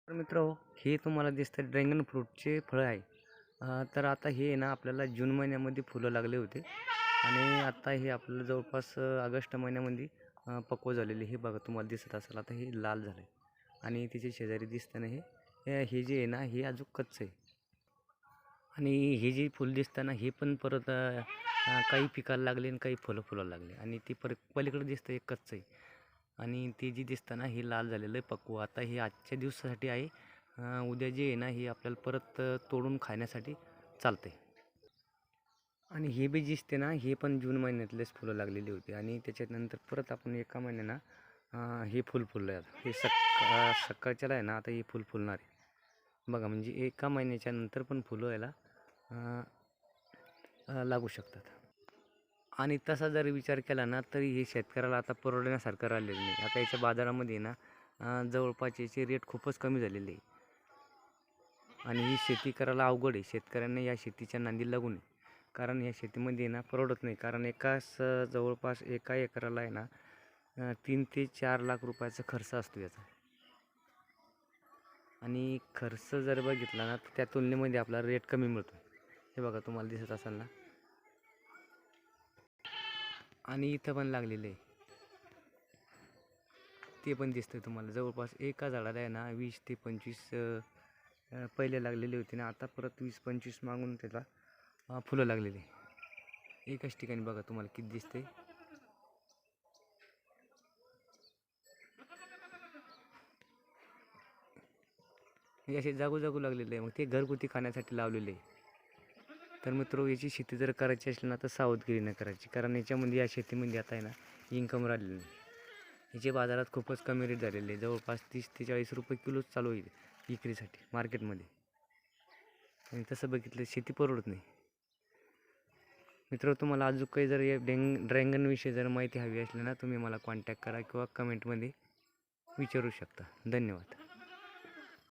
तर मित्रांनो, हे तुम्हाला दिसतं ड्रॅगन फ्रूटचे फळं आहे. तर आता हे आहे ना आपल्याला जून महिन्यामध्ये फुलं लागले होते आणि आता हे आपल्याला जवळपास ऑगस्ट महिन्यामध्ये पक्व झालेले. हे बघा तुम्हाला दिसत असेल, आता हे लाल झालं आहे आणि तिचे शेजारी दिसताना हे जे आहे ना हे अजून कच्चं आहे. आणि हे जे फुल दिसतं ना हे पण परत काही पिकायला लागले आणि काही फुलं फुलायला लागले आणि ती परत पलीकडे दिसतं एक कच्चं आहे आणि ते जे दिसतं ना हे लाल झालेलं आहे पक्व. आता हे आजच्या दिवसासाठी आहे. उद्या जे आहे ना हे आपल्याला परत तोडून खाण्यासाठी चालतं आहे. आणि हे बी दिसते ना हे पण जून महिन्यातलेच फुलं लागलेली होती आणि त्याच्यानंतर परत आपण एका महिन्यानं हे फुल फुललं आहे. हे सकाळच्याला आहे ना आता हे फुल फुलणार आहे बघा. म्हणजे एका महिन्याच्या नंतर पण फुलं याला लागू शकतात. आणि तसा जर विचार केला ना तरी हे शेतकऱ्याला आता परवडण्यासारखं राहिलेलं नाही. आता याच्या बाजारामध्ये ना जवळपास याचे रेट खूपच कमी झालेले आहे आणि ही शेती करायला अवघड आहे. शेतकऱ्यांना या शेतीच्या नांदी लागू नये, कारण या शेतीमध्ये ना परवडत नाही. कारण जवळपास एका एकराला आहे ना 3 ते 4 लाख रुपयाचा खर्च असतो याचा. आणि खर्च जर बघितला ना तर त्या तुलनेमध्ये आपला रेट कमी मिळतो. हे बघा तुम्हाला दिसत असेल ना. आणि इथं पण लागलेलं आहे, ते पण दिसतं तुम्हाला. जवळपास एका झाडाला आहे ना 20 ते 25 पहिले लागलेली होती ना, आता परत 20-25 मागून त्याला फुलं लागलेली एकाच ठिकाणी. बघा तुम्हाला किती दिसते. हे असे जागोजागो लागलेले आहे. मग ते घरगुती खाण्यासाठी लावलेले आहे. तर मित्र, याची शेती जर करायची असेल ना तर सावधगिरीनं करायची, कारण याच्यामध्ये या शेतीमध्ये आता आहे ना इन्कम राहिलेलं नाही. याचे बाजारात खूपच कमी रेट झालेले आहे. जवळपास 30 ते 40 रुपये किलोच चालू आहे विक्रीसाठी मार्केटमध्ये. आणि तसं बघितलं शेती परवडत नाही. मित्र, तुम्हाला अजून काही जर या ड्रॅगनविषयी जर माहिती हवी असली ना तुम्ही मला कॉन्टॅक्ट करा किंवा कमेंटमध्ये विचारू शकता. धन्यवाद.